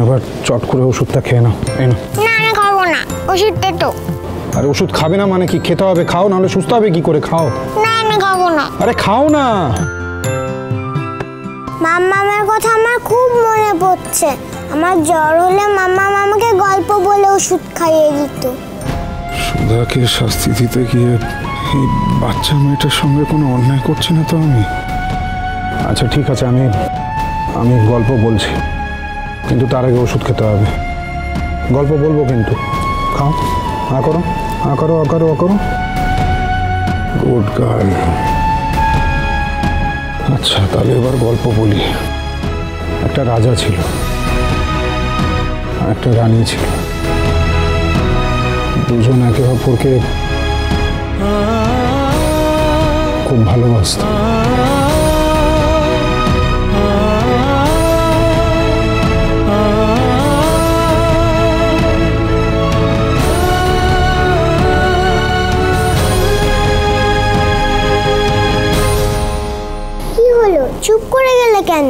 এবার চট করে ওষুধটা খেয়ে নাও। এই নাও। না আমি খাবো না, ওষুধটা তো। আরে ওষুধ খাবে না মানে কি? খেতে হবে, খাও, নাহলে সুস্থ হবে কি করে? খাও। না আমি খাবো না। আরে খাও না। মাম্মামের কথা আমার খুব মনে পড়ছে। আমার জ্বর হলে মাম্মাম আমাকে গল্প বলে ওষুধ খাইয়ে দিত। সুধাকে শাস্তি দিতে গিয়ে এই বাচ্চা মেয়েটার সঙ্গে কোনো অন্যায় করছি না তো আমি? আচ্ছা ঠিক আছে, আমি গল্প বলছি, কিন্তু তার আগে ওষুধ খেতে হবে। গল্প বলবো কিন্তু। খাও, আ করো, আ করো, আ করো, আ করো। Good girl. আচ্ছা তাহলে এবার গল্প বলি। একটা রাজা ছিল, একটা রানী ছিল। দুজন একে অপরকে খুব ভালোবাসত। কি হলো, চুপ করে গেলে কেন?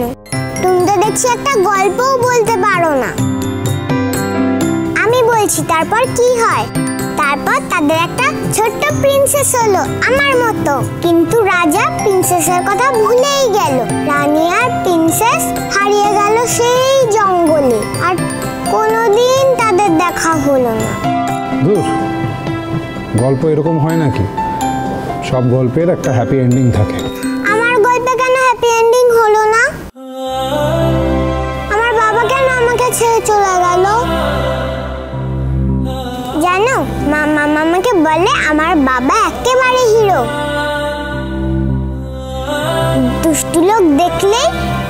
তুমি তো দেখছি একটা গল্পও বলতে পারো না। আমি বলছি তারপর কি হয়। তারপর তাদের একটা ছোট্ট প্রিন্সেস হলো, আমার মতো। কিন্তু রাজা প্রিন্সেসের কথা ভুলেই গেল। রানী আর প্রিন্সেস হারিয়ে গেল সেই জঙ্গলে, আর কোনোদিন তাদের দেখা হলো না। দূর, গল্প এরকম হয় নাকি? সব গল্পের একটা হ্যাপি এন্ডিং থাকে। আমার গল্পে কেন হ্যাপি এন্ডিং হলো না? আমার বাবা কেন আমাকে ছেড়ে চলে গেল? জানো, মাম্মা আমাকে বলে আমার বাবা একেবারে হিরো। দুষ্টু লোক দেখলেই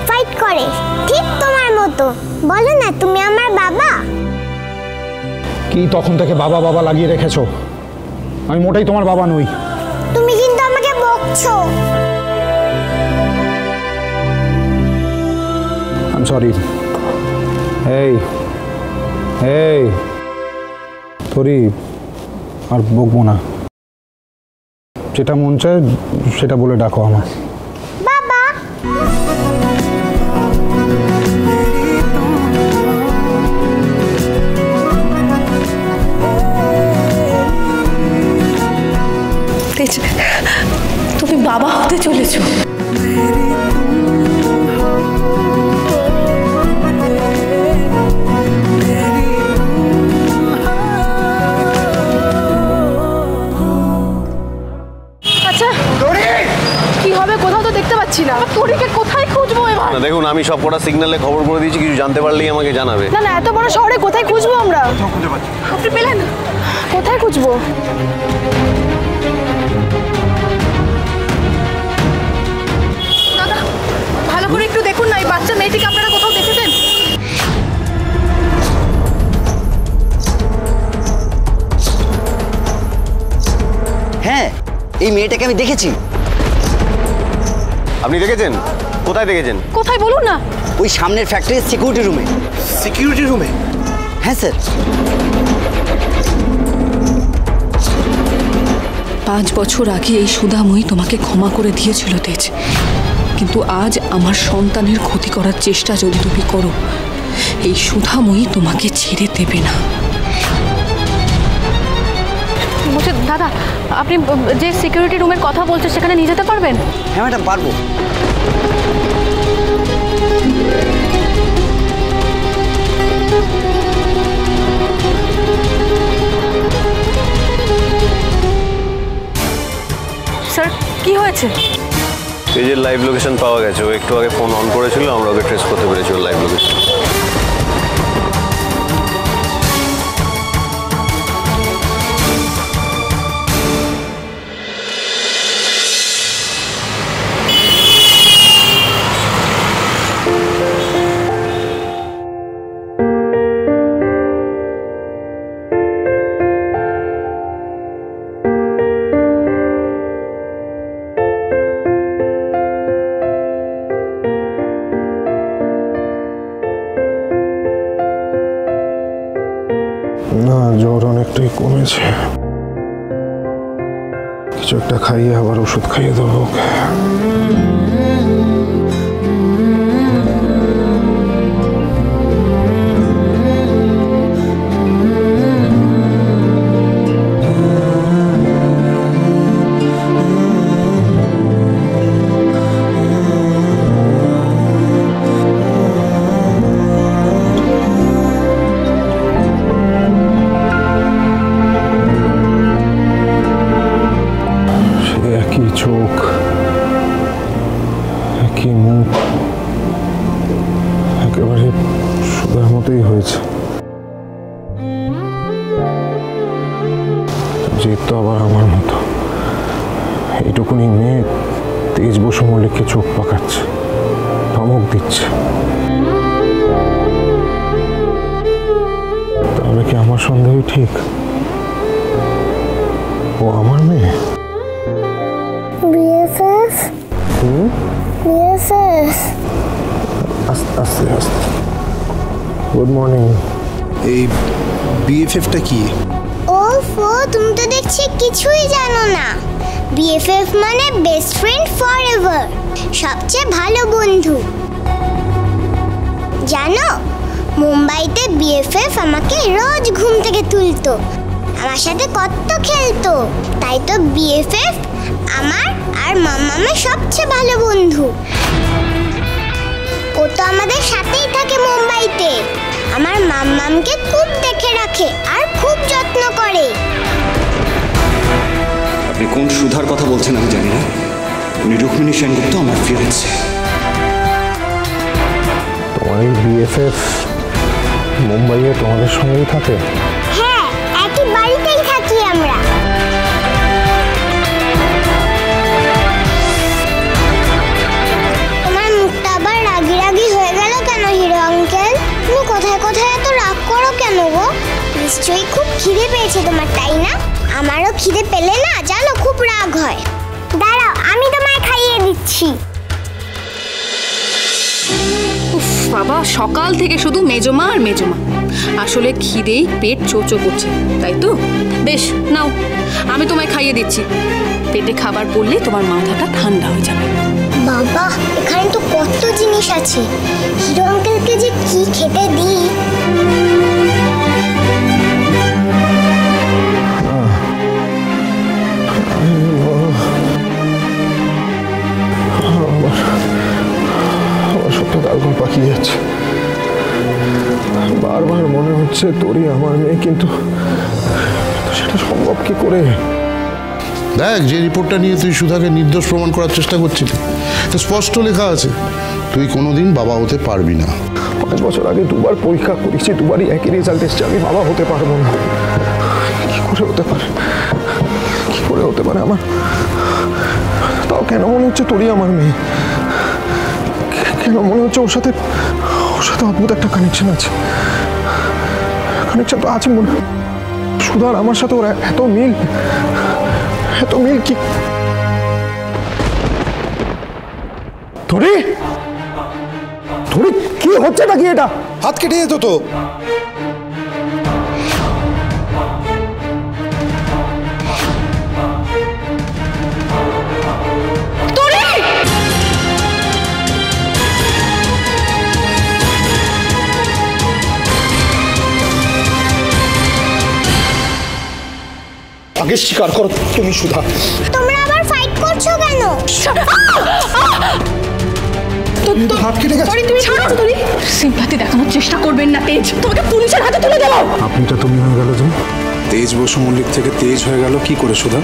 ফাইট করে, ঠিক তোমার মতো। বলো না তুমি আমার বাবা। কি তখন থেকে বাবা বাবা লাগিয়ে রেখেছো? আমি মোটেই তোমার বাবা নই। তুমি কিন্তু আমাকে বকছো। I am sorry. এই এই তোরই আর বকবো না। যেটা মন চায় সেটা বলে ডাকো আমার। বাবা। তুমি বাবা হতে চলেছো। তোরিকে কোথায় খুঁজবো এবার? না দেখুন, আমি সব কটা সিগন্যালে খবর করে দিয়েছি, কিছু জানতে পারলেই আমাকে জানাবে। না না, এত বড় শহরে কোথায় খুঁজবো আমরা? আপনি পেলেন? কোথায় খুঁজবো? দাদা ভালো করে একটু দেখুন না, এই বাচ্চা মেয়েটিকে আপনারা কোথাও দেখেছেন? হ্যাঁ, এই মেয়েটাকে আমি দেখেছি। আপনি দেখেছেন? কোথায় দেখেছেন? কোথায় বলুন না। ওই সামনের ফ্যাক্টরির সিকিউরিটি রুমে। সিকিউরিটি রুমে? হ্যাঁ স্যার। 5 বছর আগে এই সুধাময়ী তোমাকে ক্ষমা করে দিয়েছিল তেজ, কিন্তু আজ আমার সন্তানের ক্ষতি করার চেষ্টা যদি তুমি করো, এই সুধাময়ী তোমাকে ছেড়ে দেবে না। বলছি দাদা, আপনি যে সিকিউরিটি রুমের কথা বলছেন সেখানে নিয়ে যেতে পারবেন? হ্যাঁ ম্যাডাম, পারবো। স্যার কি হয়েছে? তেজের লাইভ লোকেশন পাওয়া গেছে। ও একটু আগে ফোন অন করেছিল, আমরা ওকে ট্রেস করতে পেরেছি ওর লাইভ লোকেশন। না, জ্বর অনেকটাই কমেছে। কিছু একটা খাইয়ে আবার ওষুধ খাইয়ে দেবো ওকে। মতোই হয়েছে। জেদ তো আবার আমার মতো। এইটুকুনি মেয়ে তেজ বসু মল্লিককে চোখ পাকাচ্ছে, ধমক দিচ্ছে। তাহলে কি আমার সন্দেহ ঠিক? ও আমার মেয়ে? বিএফএফ বিএফএফ আস্তে আস্তে আস্তে। Good morning. এই বিএফএফটা কি? ওফো, তুমি তো দেখছি কিছুই জানো না। বিএফএফ মানে বেস্ট ফ্রেন্ড ফরএভার, সবচেয়ে ভালো বন্ধু। জানো, মুম্বাইতে বিএফএফ আমাকে রোজ ঘুম থেকে তুলতো, আমার সাথে কত খেলতো। তাই তো বিএফএফ আমার আর মাম্মামের সবচেয়ে ভালো বন্ধু। ও তো আমাদের সাথেই থাকে মুম্বাইতে। আমার মাম্মামকে খুব দেখে রাখে আর খুব যত্ন করে। আপনি কোন সুধার কথা বলছেন আমি জানি না। উনি রুক্মিণী সেনগুপ্ত, আমার ফিয়ান্সে। তোমার এই বিএফএফ মুম্বাইয়ে তোমাদের সঙ্গেই থাকে? হ্যাঁ, একই বাড়িতেই থাকি আমরা। তোমার মুখটা আবার রাগি রাগি হয়ে গেল কেন হিরো আঙ্কেল? তুমি কোথায় কোথায় এত রাগ করো কেন গো? নিশ্চয়ই খুব খিদে পেয়েছে তোমার, তাই না? আমারও খিদে পেলে না জানো খুব রাগ হয়। দাঁড়াও, আমি তোমায় খাইয়ে দিচ্ছি। উফ বাবা, সকাল থেকে শুধু মেজমা আর মেজমা। আসলে খিদেই পেট চোচো করছে, তাই তো? বেশ, নাও আমি তোমায় খাইয়ে দিচ্ছি। পেটে খাবার পড়লে তোমার মাথাটা ঠান্ডা হয়ে যাবে। বাবা, এখানে তো কত জিনিস আছে। হিরো আঙ্কেলকে যে কি খেতে দিই। আমার সবটা গালগোল পাকিয়ে যাচ্ছে। বারবার মনে হচ্ছে তোরই আমার মেয়ে, কিন্তু সেটা সম্ভব কি করে? দেখ, যে রিপোর্টটা নিয়ে তুই সুধাকে নির্দোষ প্রমাণ করার চেষ্টা করছিলি, তো স্পষ্ট লেখা আছে তুই কোনোদিন বাবা হতে পারবি না। 5 বছর আগে দুবার পরীক্ষা করেছি, দুবারই একই রেজাল্ট এসছে। আমি বাবা হতে পারবো না। কি করে হতে পারে? কি করে হতে পারে আমার? তাও কেন মনে হচ্ছে তোরই আমার মেয়ে? কেন মনে হচ্ছে ওর সাথে অদ্ভুত একটা কানেকশন আছে? কানেকশন তো আছে মনে। সুধার আমার সাথে ওর এত মিল, এত মিল কি? ধরে ধরে কি হচ্ছে নাকি? এটা হাত কেটে যেত তো। আগে স্বীকার করো তুমি সুধা। তোমরা আবার ফাইট করছো কেন? হাত কেটে গেছে। সিম্পাথি দেখানোর চেষ্টা করবেন না তেজ, তোমাকে পুলিশের হাতে তুলে দেবো। আপনিটা তুমি হয়ে গেল যে? তেজ বসু মল্লিক থেকে তেজ হয়ে গেল কি করে সুধা?